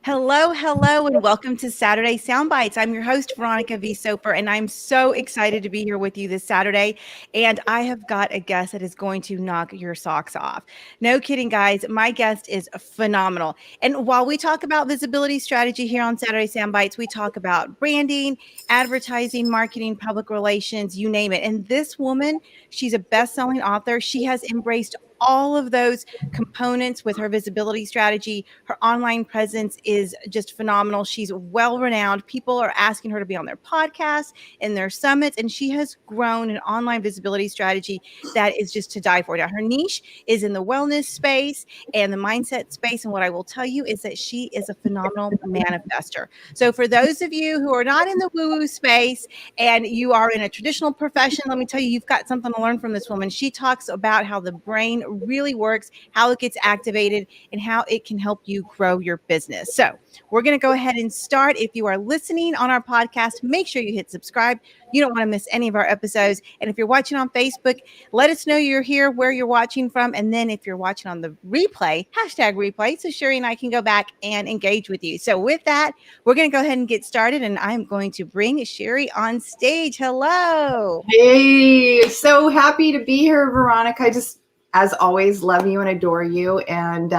Hello, hello, and welcome to Saturday Soundbites. I'm your host, Veronica V. Sopher, and I'm so excited to be here with you this Saturday. And I have got a guest that is going to knock your socks off. No kidding, guys. My guest is phenomenal. And while we talk about visibility strategy here on Saturday Soundbites, we talk about branding, advertising, marketing, public relations, you name it. And this woman, she's a best-selling author. She has embraced all of those components with her visibility strategy. Her online presence is just phenomenal. She's well renowned. People are asking her to be on their podcasts and their summits, and she has grown an online visibility strategy that is just to die for. Now, her niche is in the wellness space and the mindset space. And what I will tell you is that she is a phenomenal manifestor. So for those of you who are not in the woo-woo space and you are in a traditional profession, let me tell you, you've got something to learn from this woman. She talks about how the brain really works, how it gets activated, and how it can help you grow your business. So we're going to go ahead and start. If you are listening on our podcast, make sure you hit subscribe. You don't want to miss any of our episodes. And if you're watching on Facebook, let us know you're here, where you're watching from. And then if you're watching on the replay, #replay, so Sherry and I can go back and engage with you. So with that, we're going to go ahead and get started. And I'm going to bring Sherry on stage. Hello. Hey, so happy to be here, Veronica. I just, as always, love you and adore you, and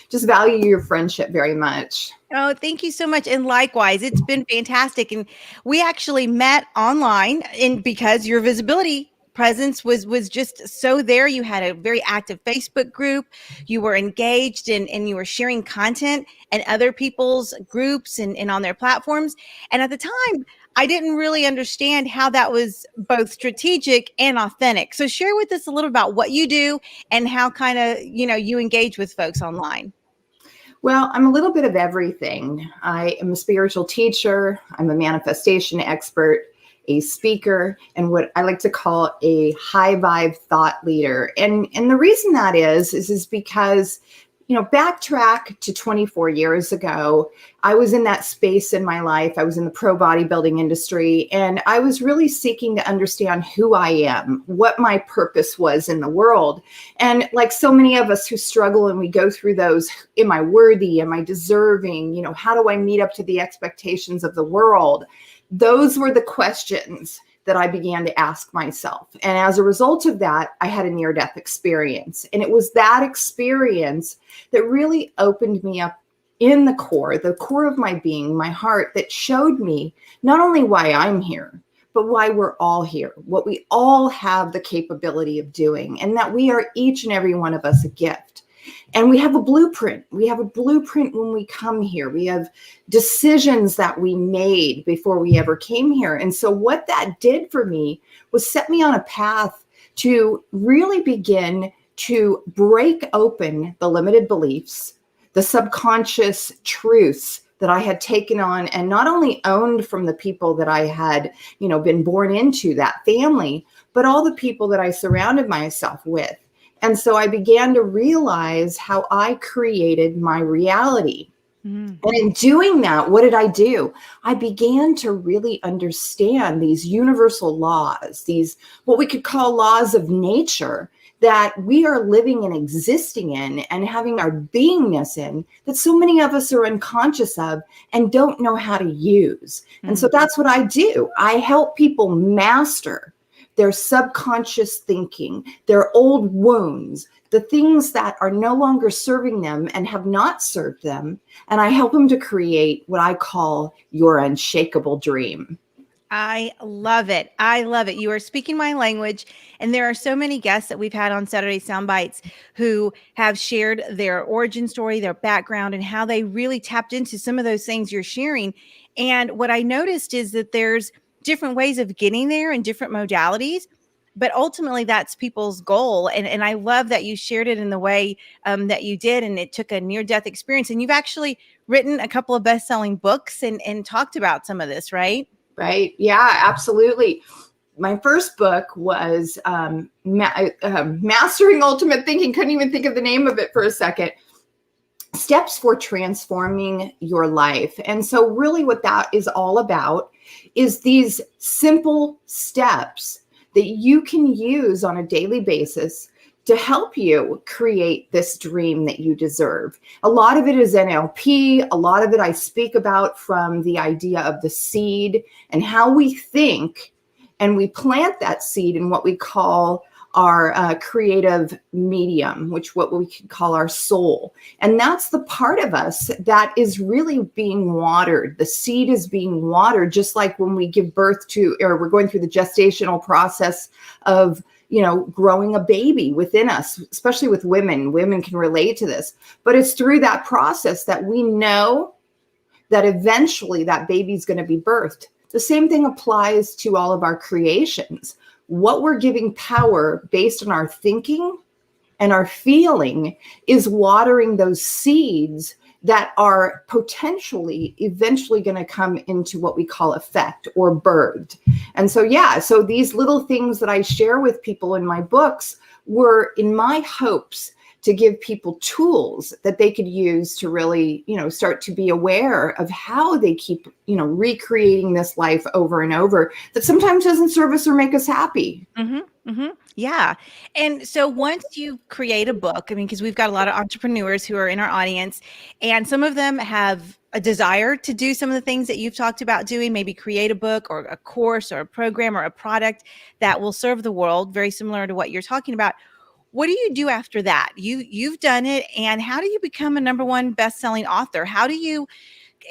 just value your friendship very much. Oh, thank you so much. And likewise, it's been fantastic. And we actually met online because your visibility presence was just so there. You had a very active Facebook group. You were engaged and you were sharing content and other people's groups and on their platforms. And at the time, I didn't really understand how that was both strategic and authentic. So share with us a little about what you do and how kind of, you engage with folks online. Well, I'm a little bit of everything. I am a spiritual teacher. I'm a manifestation expert, a speaker, and what I like to call a high vibe thought leader. And the reason that is because, backtrack to 24 years ago, I was in that space in my life. I was in the pro bodybuilding industry, and I was really seeking to understand who I am, what my purpose was in the world. And like so many of us who struggle and we go through those, am I worthy? Am I deserving? How do I meet up to the expectations of the world? Those were the questions that I began to ask myself. And as a result of that, I had a near-death experience. And it was that experience that really opened me up in the core of my being, my heart, that showed me not only why I'm here, but why we're all here, what we all have the capability of doing, and that we are, each and every one of us, a gift. And we have a blueprint. We have a blueprint when we come here. We have decisions that we made before we ever came here. And so what that did for me was set me on a path to really begin to break open the limited beliefs, the subconscious truths that I had taken on and not only owned from the people that I had, been born into, that family, but all the people that I surrounded myself with. And so I began to realize how I created my reality. And in doing that, what did I do? I began to really understand these universal laws, these what we could call laws of nature that we are living and existing in and having our beingness in, that so many of us are unconscious of and don't know how to use. And so that's what I do. I help people master their subconscious thinking, their old wounds, the things that are no longer serving them and have not served them. And I help them to create what I call your unshakable dream. I love it. I love it. You are speaking my language. And there are so many guests that we've had on Saturday Soundbites who have shared their origin story, their background, and how they really tapped into some of those things you're sharing. And what I noticed is that there's different ways of getting there and different modalities, but ultimately that's people's goal. And I love that you shared it in the way that you did. And it took a near-death experience. And you've actually written a couple of best-selling books and talked about some of this, right? Right. Yeah, absolutely. My first book was Mastering Ultimate Thinking. Couldn't even think of the name of it for a second. Steps for transforming your life. And so really what that is all about is these simple steps that you can use on a daily basis to help you create this dream that you deserve. A lot of it is NLP. A lot of it I speak about from the idea of the seed and how we think, and we plant that seed in what we call our creative medium, which what we could call our soul. And that's the part of us that is really being watered. The seed is being watered, just like when we give birth to, or we're going through the gestational process of, growing a baby within us, especially with women. Women can relate to this, but it's through that process that we know that eventually that baby's going to be birthed. The same thing applies to all of our creations. What we're giving power based on our thinking and our feeling is watering those seeds that are potentially eventually going to come into what we call effect or birthed. And so these little things that I share with people in my books were in my hopes to give people tools that they could use to really, start to be aware of how they keep, recreating this life over and over that sometimes doesn't serve us or make us happy. Mm-hmm, mm-hmm. Yeah. And so once you create a book, because we've got a lot of entrepreneurs who are in our audience, and some of them have a desire to do some of the things that you've talked about doing, maybe create a book or a course or a program or a product that will serve the world, very similar to what you're talking about. What do you do after that? You've done it. And how do you become a #1 best-selling author? How do you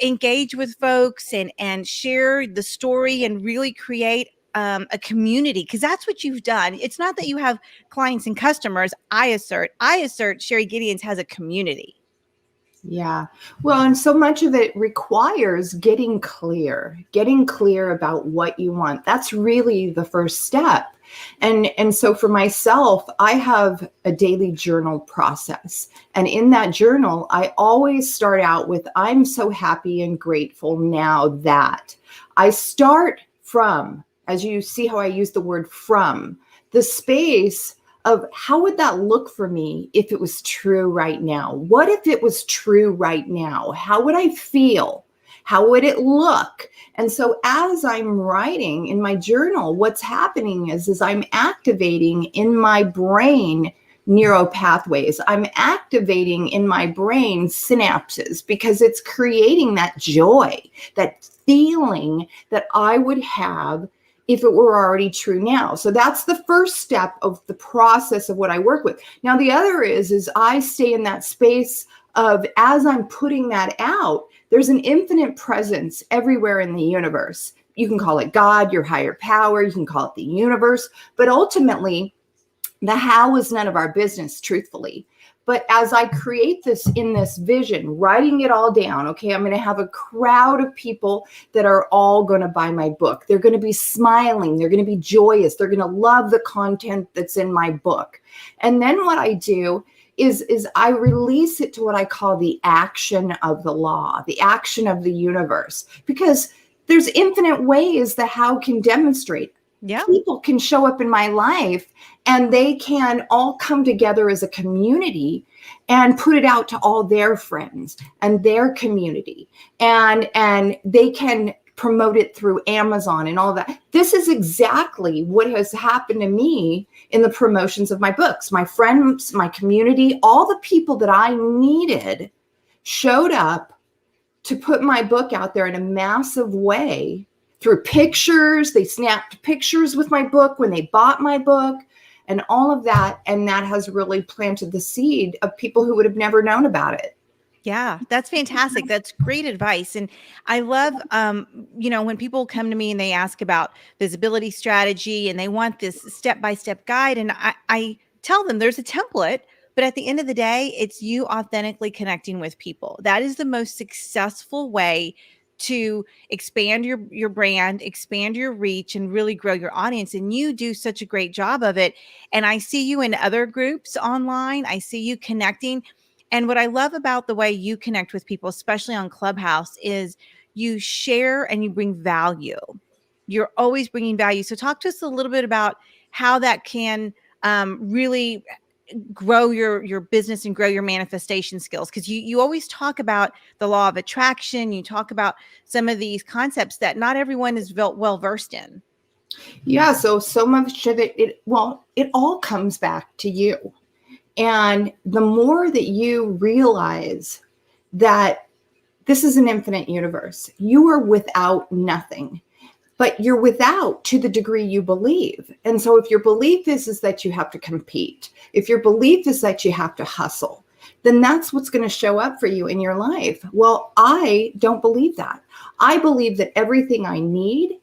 engage with folks and share the story and really create a community? Because that's what you've done. It's not that you have clients and customers. I assert Sherry Gideons has a community. Yeah. Well, and so much of it requires getting clear about what you want. That's really the first step. And so for myself, I have a daily journal process. And in that journal, I always start out with, I'm so happy and grateful now that. I start from, as you see how I use the word from, the space of how would that look for me if it was true right now? What if it was true right now? How would I feel? How would it look? And so as I'm writing in my journal, what's happening is I'm activating in my brain neural pathways. I'm activating in my brain synapses because it's creating that joy, that feeling that I would have if it were already true now. So that's the first step of the process of what I work with. Now, the other is I stay in that space of, as I'm putting that out, there's an infinite presence everywhere in the universe. You can call it God, your higher power, you can call it the universe, but ultimately, the how is none of our business, truthfully. But as I create this in this vision, writing it all down, okay, I'm going to have a crowd of people that are all going to buy my book. They're going to be smiling. They're going to be joyous. They're going to love the content that's in my book. And then what I do is I release it to what I call the action of the law, the action of the universe, because there's infinite ways the how can demonstrate. Yeah. People can show up in my life and they can all come together as a community and put it out to all their friends and their community. And they can promote it through Amazon and all that. This is exactly what has happened to me in the promotions of my books. My friends, my community, all the people that I needed showed up to put my book out there in a massive way. Through pictures, they snapped pictures with my book when they bought my book and all of that. And that has really planted the seed of people who would have never known about it. Yeah, that's fantastic. That's great advice. And I love, when people come to me and they ask about visibility strategy and they want this step-by-step guide. And I tell them there's a template, but at the end of the day, it's you authentically connecting with people. That is the most successful way to expand your brand, expand your reach, and really grow your audience. And you do such a great job of it. And I see you in other groups online. I see you connecting. And what I love about the way you connect with people, especially on Clubhouse, is you share and you bring value. You're always bringing value. So talk to us a little bit about how that can really grow your business and grow your manifestation skills. Because you always talk about the law of attraction. You talk about some of these concepts that not everyone is well versed in. Yeah. So much of it all comes back to you. And the more that you realize that this is an infinite universe, you are without nothing, but you're without to the degree you believe. And so if your belief is that you have to compete, if your belief is that you have to hustle, then that's what's going to show up for you in your life. Well, I don't believe that. I believe that everything I need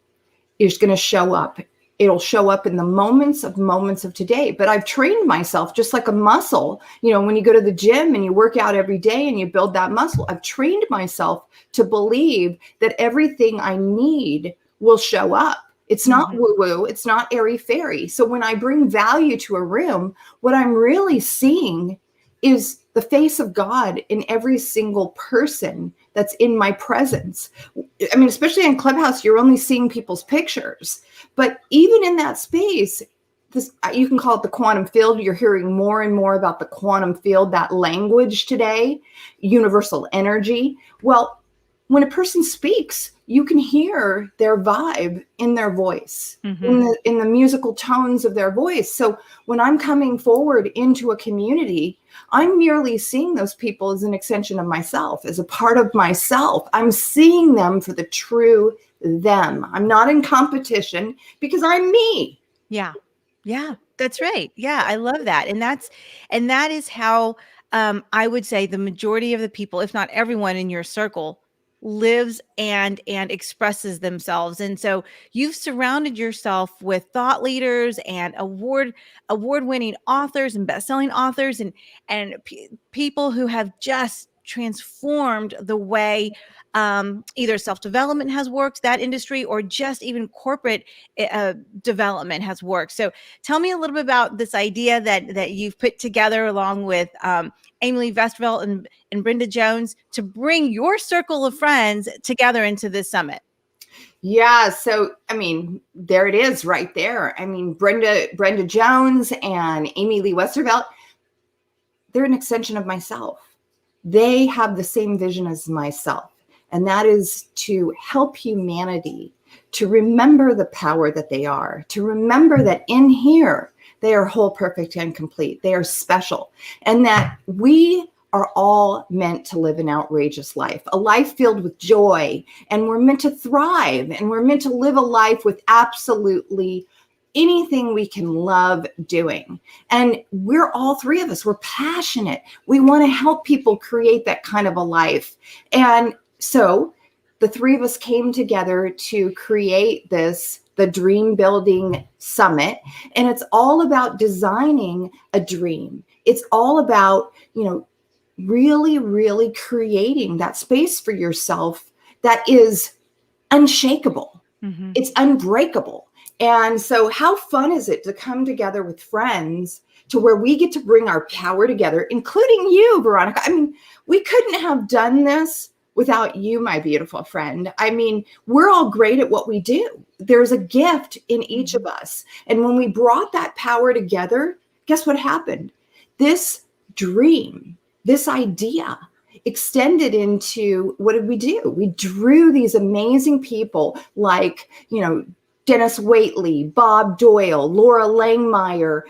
is going to show up. It'll show up in the moments of today. But I've trained myself just like a muscle. You know, when you go to the gym and you work out every day and you build that muscle, I've trained myself to believe that everything I need will show up. It's not woo-woo. It's not airy-fairy. So when I bring value to a room, what I'm really seeing is the face of God in every single person that's in my presence. I mean, especially on Clubhouse, you're only seeing people's pictures. But even in that space, this, you can call it the quantum field. You're hearing more and more about the quantum field, that language today, universal energy. Well, when a person speaks, you can hear their vibe in their voice, in the musical tones of their voice. So when I'm coming forward into a community, I'm merely seeing those people as an extension of myself, as a part of myself. I'm seeing them for the true them. I'm not in competition because I'm me. Yeah. Yeah, that's right. Yeah, I love that. And that is how I would say the majority of the people, if not everyone in your circle, lives and expresses themselves. And so you've surrounded yourself with thought leaders and award-winning authors and best-selling authors and people who have just transformed the way either self-development has worked, that industry, or just even corporate development has worked. So tell me a little bit about this idea that you've put together along with Emily Vesterveld and Brenda Jones to bring your circle of friends together into this summit. Yeah. So, I mean, there it is right there. I mean, Brenda Jones and Amy Lee Westervelt, they're an extension of myself. They have the same vision as myself, and that is to help humanity to remember the power that they are, to remember that in here, they are whole, perfect, and complete. They are special, and that we are all meant to live an outrageous life, a life filled with joy, and we're meant to thrive, and we're meant to live a life with absolutely anything we can love doing. And we're all three of us, we're passionate. We want to help people create that kind of a life. And so the three of us came together to create the Dream Building Summit. And it's all about designing a dream. It's all about, really, really creating that space for yourself that is unshakable. It's unbreakable. And so how fun is it to come together with friends to where we get to bring our power together, including you, Veronica. I mean, we couldn't have done this without you, my beautiful friend. I mean, we're all great at what we do. There's a gift in each of us. And when we brought that power together, guess what happened? This dream, this idea extended into, what did we do? We drew these amazing people like, Dennis Waitley, Bob Doyle, Laura Langmeyer,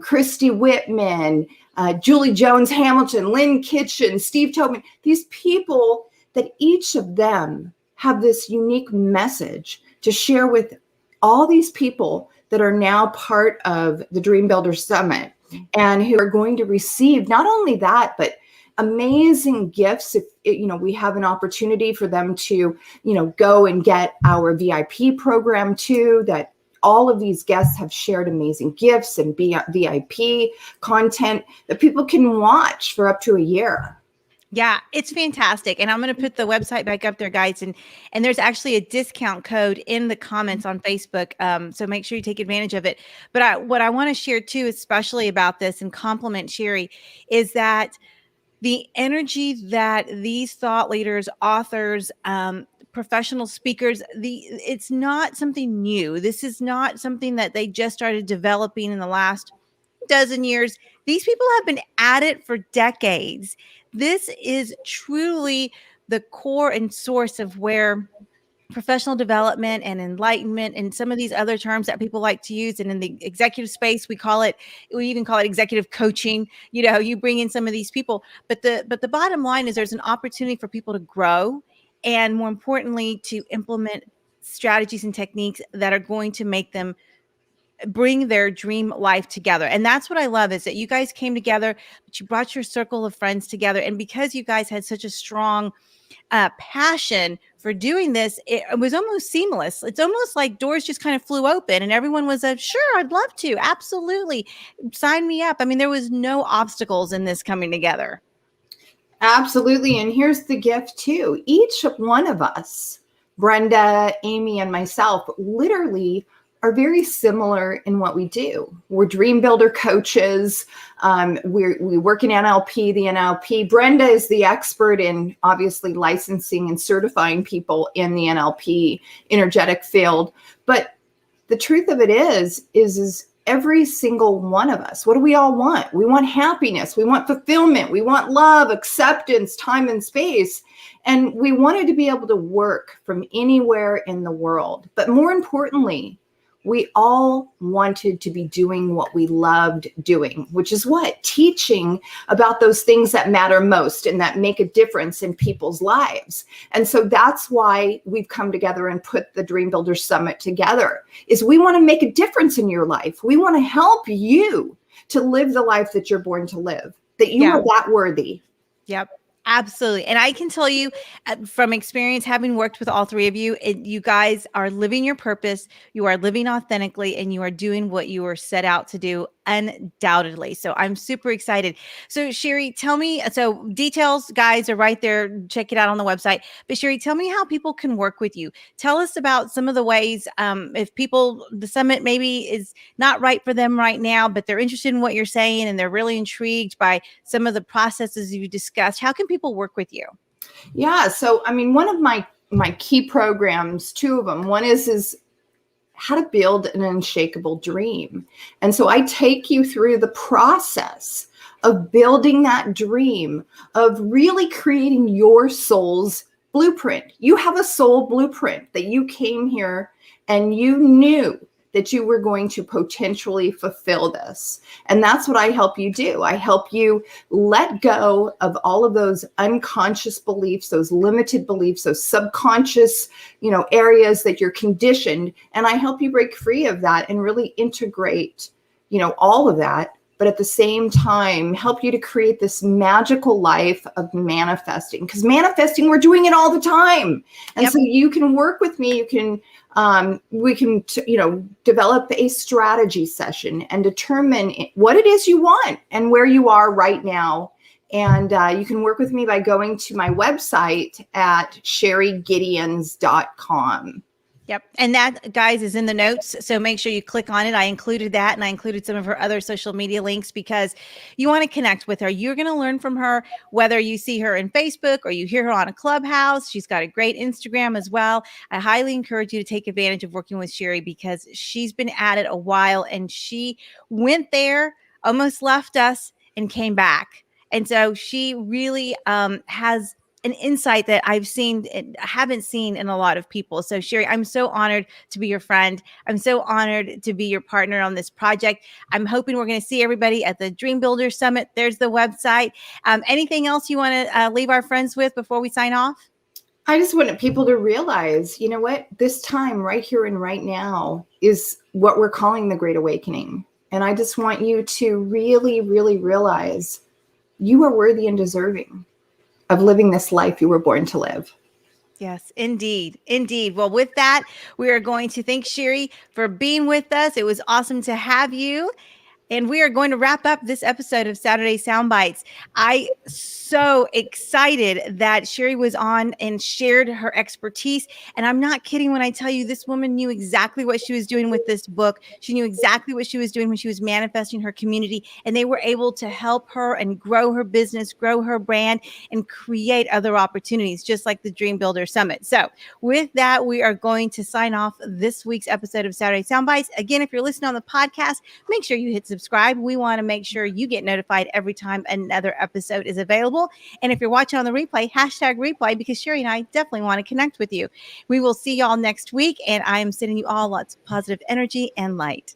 Christy Whitman, Julie Jones Hamilton, Lynn Kitchen, Steve Tobin, these people that each of them have this unique message to share with all these people that are now part of the Dreambuilder Summit and who are going to receive not only that, but amazing gifts. If we have an opportunity for them to go and get our VIP program too, that all of these guests have shared amazing gifts and VIP content that people can watch for up to a year. Yeah, it's fantastic. And I'm going to put the website back up there, guys. And there's actually a discount code in the comments on Facebook. So make sure you take advantage of it. But what I want to share too, especially about this and compliment Sherry, is that the energy that these thought leaders, authors, professional speakers, it's not something new. This is not something that they just started developing in the last dozen years. These people have been at it for decades. This is truly the core and source of where professional development and enlightenment and some of these other terms that people like to use. And in the executive space, we even call it executive coaching. You bring in some of these people, but the bottom line is there's an opportunity for people to grow, and more importantly, to implement strategies and techniques that are going to make them bring their dream life together. And that's what I love, is that you guys came together, but you brought your circle of friends together. And because you guys had such a strong passion for doing this, it was almost seamless. It's almost like doors just kind of flew open and everyone was sure, I'd love to. Absolutely. Sign me up. I mean, there was no obstacles in this coming together. Absolutely. And here's the gift too. Each one of us, Brenda, Amy, and myself, literally are very similar in what we do. We're Dreambuilder coaches. We work in NLP, the NLP. Brenda is the expert in obviously licensing and certifying people in the NLP energetic field. But the truth of it is every single one of us, what do we all want? We want happiness. We want fulfillment. We want love, acceptance, time and space. And we wanted to be able to work from anywhere in the world. But more importantly, we all wanted to be doing what we loved doing, which is what? Teaching about those things that matter most and that make a difference in people's lives. And so that's why we've come together and put the Dreambuilder Summit together, is we want to make a difference in your life. We want to help you to live the life that you're born to live, that you are that worthy. Yep. Absolutely. And I can tell you from experience, having worked with all three of you, you guys are living your purpose. You are living authentically, and you are doing what you were set out to do, undoubtedly. So I'm super excited. So Sherry, tell me, so details, guys, are right there. Check it out on the website. But Sherry, tell me how people can work with you. Tell us about some of the ways, if the summit maybe is not right for them right now, but they're interested in what you're saying and they're really intrigued by some of the processes you discussed. How can people work with you? Yeah. So, I mean, one of my key programs, two of them, one is how to build an unshakable dream. And so I take you through the process of building that dream, of really creating your soul's blueprint. You have a soul blueprint that you came here and you knew that you were going to potentially fulfill this. And that's what I help you do. I help you let go of all of those unconscious beliefs, those limited beliefs, those subconscious, areas that you're conditioned. And I help you break free of that and really integrate, all of that. But at the same time, help you to create this magical life of manifesting. Because manifesting, we're doing it all the time. And so you can work with me. You can we can, develop a strategy session and determine what it is you want and where you are right now. And you can work with me by going to my website at sherrygideons.com. Yep. And that, guys, is in the notes. So make sure you click on it. I included that, and I included some of her other social media links because you want to connect with her. You're going to learn from her, whether you see her in Facebook or you hear her on a Clubhouse. She's got a great Instagram as well. I highly encourage you to take advantage of working with Sherry because she's been at it a while, and she went there, almost left us, and came back. And so she really has an insight that haven't seen in a lot of people. So Sherry, I'm so honored to be your friend. I'm so honored to be your partner on this project. I'm hoping we're going to see everybody at the Dreambuilder Summit. There's the website. Anything else you want to leave our friends with before we sign off? I just want people to realize, what, this time right here and right now is what we're calling the Great Awakening. And I just want you to really, really realize you are worthy and deserving of living this life you were born to live. Yes, indeed. Indeed. Well, with that, we are going to thank Sherry for being with us. It was awesome to have you. And we are going to wrap up this episode of Saturday Soundbites. I so excited that Sherry was on and shared her expertise. And I'm not kidding when I tell you this woman knew exactly what she was doing with this book. She knew exactly what she was doing when she was manifesting her community. And they were able to help her and grow her business, grow her brand, and create other opportunities, just like the Dreambuilder Summit. So with that, we are going to sign off this week's episode of Saturday Soundbites. Again, if you're listening on the podcast, make sure you hit subscribe subscribe. We want to make sure you get notified every time another episode is available. And if you're watching on the replay, hashtag replay, because Sherry and I definitely want to connect with you. We will see y'all next week. And I am sending you all lots of positive energy and light.